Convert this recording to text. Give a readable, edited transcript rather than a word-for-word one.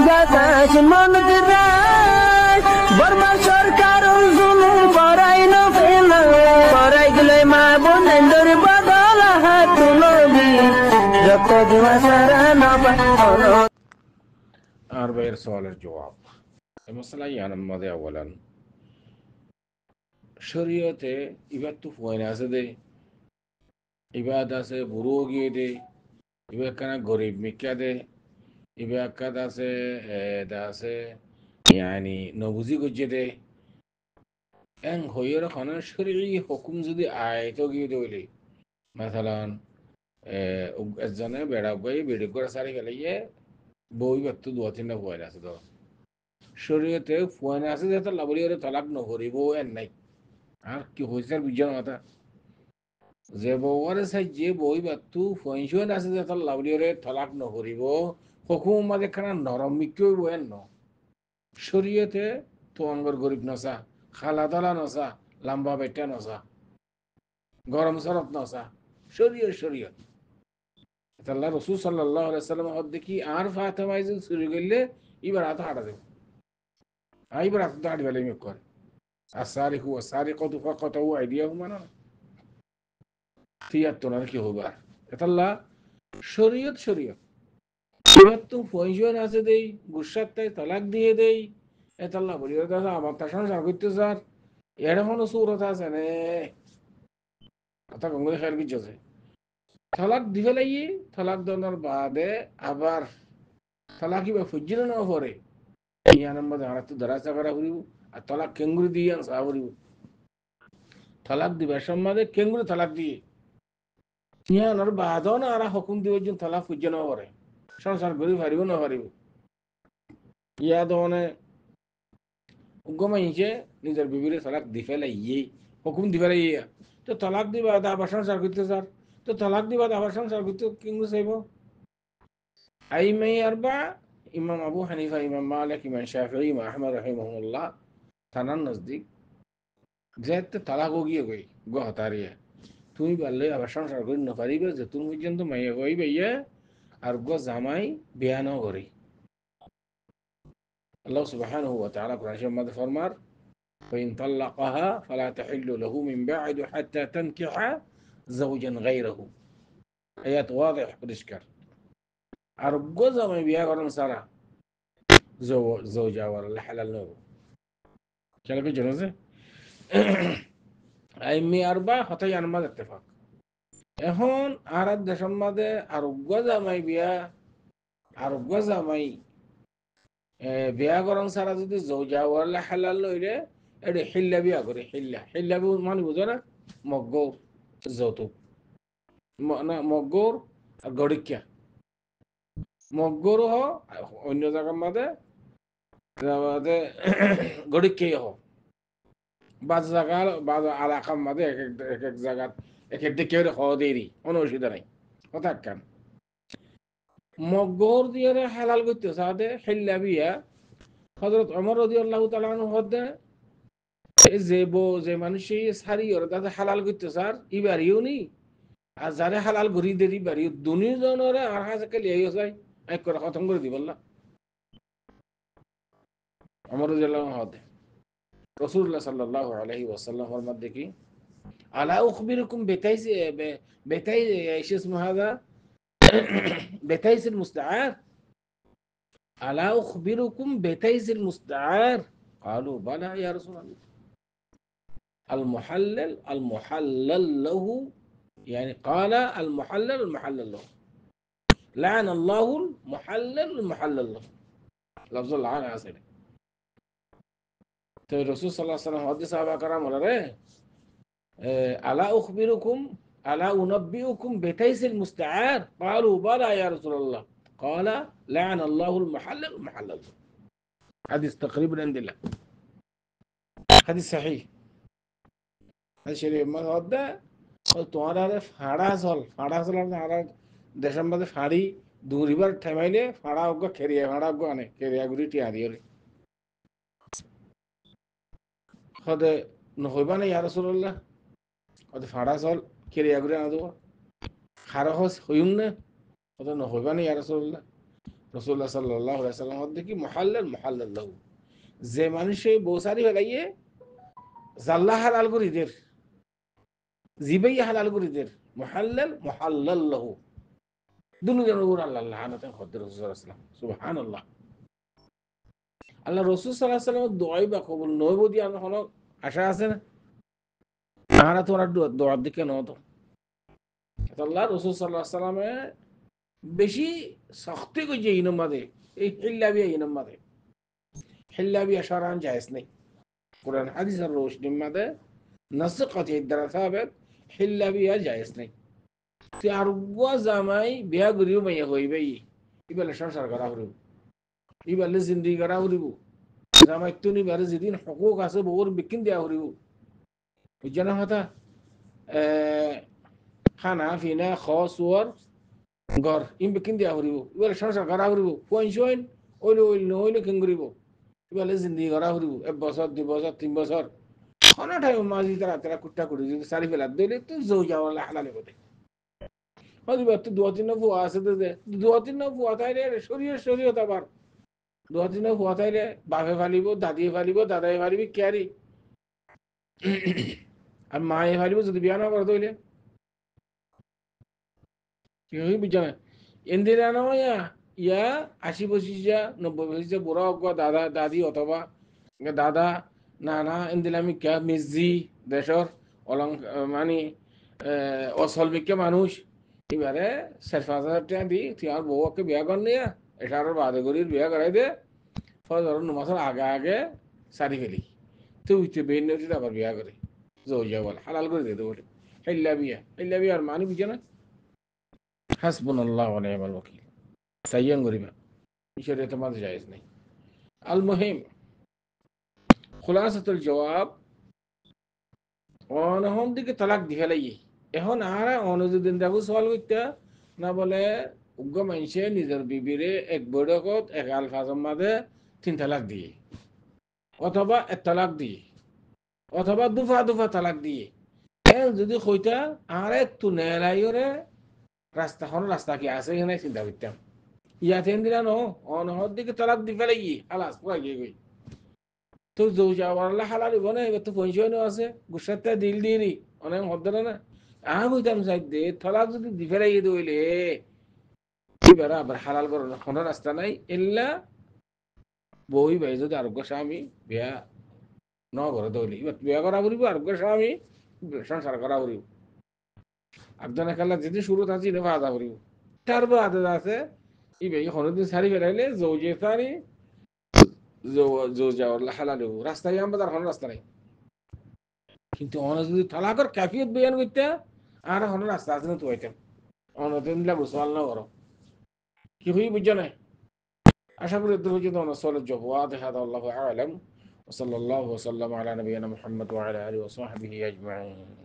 বাতাস মন দিরাই বর্মা সরকার জুলুম করাই না ফেলা করাই গেলে মা বোনেদের বদল হাত তুলবি যত দিবা সারা না পানো আর ভাইয়ের সওয়ালের জবাব এই মশলা ইয়ানার মধ্যে আওয়ালান শরীয়তে ইবাদ তো ফয়না আছে দে ইবাদ আছে বুড়ো গিয়ে দে ইবাদ কানা গরিব মিকা দে ইবাদ কাদ আছে আছে ইয়ানি নবুজি গজে দে এন হইয়ের খানা শরীর হুকুম যদি আয়তো গিয়ে দইলে মাসালান একজনে বেড়া গই বেড়ে করে সারি ফেলাইয়ে বই ব্যক্তি দু তিনটা ফয়না আছে তো শরীয়তে ফয়না আছে যে লাবলি তলাক নকরিব এন নাই আর কি হয়েছে বুঝার মাথা যে বউরে চাই যে বই বাতু ফয়ন আছে যে তার লাউলিয়রে তলাক নকরিব হুকুম মাঝে খানা নরম মিক্কেও বয়েন ন শরীয়তে তো অঙ্গর গরিব নসা খালা তলা নসা লাম্বা বেটা নসা গরম সরত নসা শরীয় শরীয়ত আল্লাহ রসুল সাল্লাল্লাহু আলাইহি সাল্লাম হদ দেখি আর ফাতেমা ইজ শুরু করলে এবার হাত হাঁটা দেব আইবার হাত হাঁটি ফেলে মিক করে আসারিকু আসারিকাতু ফাকাতু আইদিয়াহুমা না তিয়াত্তর কি হবার এতাল্লা শরীয়ত শরীয়ত এবার তো ফয়জন আছে দেই গুসাত তাই তালাক দিয়ে দেই এতাল্লা বলি দাদা আমার তার সংসার করতে স্যার এর কোনো সুরত আছে নে কথা কঙ্গলে খেয়াল কিছু আছে তালাক দিবে লাগি তালাক দনার বাদে আবার তালাক কিবা ফুজিল না পরে ইয়ার মধ্যে আর তো দরাসা করা করিব আর তালাক কেঙ্গুরি দিয়ে আনসা করিব তালাক দিবে সম্মাদে কেঙ্গুরি তালাক দিয়ে ইয়ানোর বাদও না আর হুকুম দিবে যে তালাক ফুজিল না পরে সংসার করি পারিব না পারিব ইয়া দনে গমাইছে নিজের বিবিরে তালাক দি ফেলাই ইয়ে হুকুম দি ফেলাই ইয়া তো তালাক দিবা আবার সংসার করতে স্যার তো তালাক দিবা আবার সংসার করতে কিংবু চাইব আই মাই আরবা ইমাম আবু হানিফা ইমাম মালিক ইমাম শাফিঈ ইমাম আহমদ রাহিমাহুল্লাহ থানার নজদিক যেতে তালাক গিয়ে গই গো হতারিয়া তুমি বললে আবার সংসার করি না পারিবে যে তুমি পর্যন্ত মাইয়া গই ভাইয়া আর গো জামাই বিয়ানো করি আল্লাহ সুবহানাহু ওয়া তাআলা কুরআনের মধ্যে ফরমার فإن طلقها فلا تحل له من بعد حتى تنكح زوجا غيره آيات واضح পরিষ্কার আর গো জামাই বিয়া করেন সারা زوجا ولا حلال له খেয়াল করে জানো আইমি আরবা হতাই আনমাদ ইত্তেফাক এখন আর দেশের মধ্যে আর গো জামাই বিয়া আর গো জামাই বিয়া করন সারা যদি জৌজা ওয়ালা হালাল লইরে এটা হিল্লা বিয়া করে হিল্লা হিল্লা মানে বুঝো না মগ্গর যৌতুক না মগ্গর আর গড়িকিয়া মগ্গর হ অন্য জায়গার মধ্যে গড়িকিয়াই হ বাজ জায়গা বাজ এলাকার মধ্যে এক এক জায়গার এক এক দিকে হওয়া দেরি কোনো অসুবিধা নাই কথা কান মগ্গর দিয়ে হালাল করতে সাদে হিল্লা বিয়া হযরত ওমর রাদিয়াল্লাহু তাআলা আনহু হদে যে মানুষ সারি ওর দাদা হালাল করতে স্যার ইবারিও নি আর যারা হালাল ঘুরি দেরি বাড়ি দুনিজনরে আর হাজাকে লিয়ে যায় এক করে খতম করে দিব আল্লাহ ওমর রাদিয়াল্লাহু আনহু হদে রাসূলুল্লাহ সাল্লাল্লাহু আলাইহি ওয়াসাল্লাম ফরমাত দেখি আলা উখবিরুকুম বেতাই ايش اسمه هذا بتيس المستعار ألا أخبركم بتيس المستعار قالوا بلى يا رسول الله المحلل له يعني قال المحلل له لعن الله المحلل له لفظ اللعان عسيري تو الرسول صلى الله عليه وسلم حديث صحابة كرام ولا رأي ألا أخبركم ألا أنبئكم بتيس المستعار قالوا بلى يا رسول الله قال لعن الله المحلل حديث تقريبا عند الله حديث صحيح هذا شيء ما هذا قلت أنا فارا صل أنا দেশের মধ্যে ফাড়ি দূরিবার ঠেমাইলে ফাড়া অজ্ঞ খেরিয়া ফাড়া অজ্ঞ আনে খেরিয়া গুড়ি টিয়া দিয়ে হদে নহইবা না ইয়া রাসূলুল্লাহ হদে ফাড়া চল খেরিয়া গুড়ি আনা দেবো খারা হস হইম না হদে নহইবা না ইয়া রাসূলুল্লাহ রাসূলুল্লাহ সাল্লাল্লাহু আলাইহি ওয়াসাল্লাম দেখি মুহাল্লাল লাহু, যে মানুষে বউসারি ফেলাইয়ে জাল্লা হালাল করে দের, জিবাই হালাল করে দের, মুহাল্লাল লাহু, দুনুজনের উপর আল্লাহ লানাতেন খদ্দের রাসূল সাল্লাল্লাহু আলাইহি ওয়াসাল্লাম। সুবহানাল্লাহ। আল্লাহ রাসূল সাল্লাল্লাহু আলাইহি ওয়াসাল্লামের দোয়াই বা কবুল নইব দিয়ে আমরা কোনো আশা আছে না? আমরা তো ওনার দোয়ার দিকে নত। আল্লাহ রাসূল সাল্লাল্লাহু আলাইহি ওয়াসাল্লামে বেশি সখতে কইছে ইনম মাদে, এই হিল্লাবিয়া ইনম মাদে, হিল্লাবিয়া শরআন জায়েজ নেই। কোরআন হাদিসের রোশনি মাদে নাস কাতি দ্বারা সাবেত হিল্লাবিয়া জায়েজ নেই। তুই আর জামাই বিয়া করিও মাইয়া হইবাই, ইবালে সংসার করা হরিব, ইবালে জিন্দিগি করা হরিব, জামাই তুনি বারে যেদিন হকুক আছে বউর বিকিন দেয়া হরিব। বুঝছেন কথা? খানা ফিনা খোয়ার ঘর ইম বিকিন দেয়া হরিব, ইবালে সংসার করা হরিব, পয়েন্ট সইন ওইলে ওইল নহইলে কেন করিব, ইবালে জিন্দিগি করা হরিব 1 বছর 2 বছর 3 বছর খানাটাই মাঝি তারা তারা কুট্টা করে যদি সারি ফেলা দিলে তো জৌ যাওয়ার হালালে বটে। হরিবার তো 2-3 ফুয়া আছে, তো 2-3 ফুয়া তাইলে শরীয়ত আবার 2-3 ফুয়া তাইলে বাপে ফালিব, দাদিয়ে ফালিব, দাদাই ফালিবি কেয়ারি, আর মায়ে ফালিব যদি বিয়া না করে তৈলে কেউই বুঝছে না। ইন্দিরা নয় ইয়া 80-85 90 বুড়া হোক দাদা দাদি অথবা দাদা নানা ইন্দিলামি কে মিজি দেশর অলং মানে অসলবিকে মানুষ এবারে 4-5 হাজার টাকা দি তুই আর বউকে বিয়া কর নিয়ে 18 বাদে করির বিয়া করাই দে, ধরো 9 মাসের আগে আগে সারি ফেলি, তুই বেন আবার বিয়া করে জৌজা বল হালাল করে দিতে বলে হেল্লা বিয়া আর মানি বুঝে না। হাসবুনাল্লাহু ওয়া নি'মাল ওয়াকিল। সাইয়ান গরিবা শরীয়তে মাঝে জায়েজ নাই। আল মুহিম খুলাসাতুল জবাব, অনহন দিকে তালাক দি ফেলাই এখন আর অনুযদিন দেখো সওয়াল করতে না বলে উগ্র মানুষে নিজের বিবিরে এক বৈঠকত এক আলফাজম মাঝে 3 তালাক দিয়ে, অথবা 1 তালাক দিয়ে, অথবা দুফা তালাক দিয়ে যদি কইতা আর একটু নেলাইরে রাস্তা কি আছে এখানে চিন্তা করতাম, ইয়াতে দিলা ন অনহর দিকে তালাক দি ফেলাই আলাস পুরা গিয়ে গই তো যৌ যাওয়ার হালাল হইব না, এবার তো পয়সাও আছে গুসাতে দিল দিয়েরি অনেক হদ্দ না আমি কইতাম চাই দে তালাক যদি দি ফেলাই দইলে এবার আবার হালাল করার কোনো রাস্তা নাই, এল্লা বই ভাই যদি আরোগ্য স্বামী বিয়া ন করে দইলে এবার বিয়া করা পড়িব, আরোগ্য স্বামী সংসার করা পড়িব, একজনে খেলা যদি শুরু থাকি নেবা আদা পড়িব, তার আদা আছে ই ভাই কোনোদিন সারি ফেলাইলে যৌ যে সারি যাওয়ার হালাল হইব, রাস্তায় আমরা তার কোনো রাস্তা নাই। কিন্তু অনেক যদি তালাকের ক্যাফিয়ত বয়ান করতে আর কোনো রাস্তা আছে না তো হইতাম অনদিন মুসলমান না করো কি হই বুঝছো না। আশা করি এদের হচ্ছে তোমার সলের জব ওয়াদিহ হাদা আল্লাহু আ'লাম ওয়া সাল্লাল্লাহু ওয়া সাল্লাম আলা নবিয়িনা মুহাম্মদ ওয়া আলা আলিহি ওয়া সাহবিহি আজমাইন।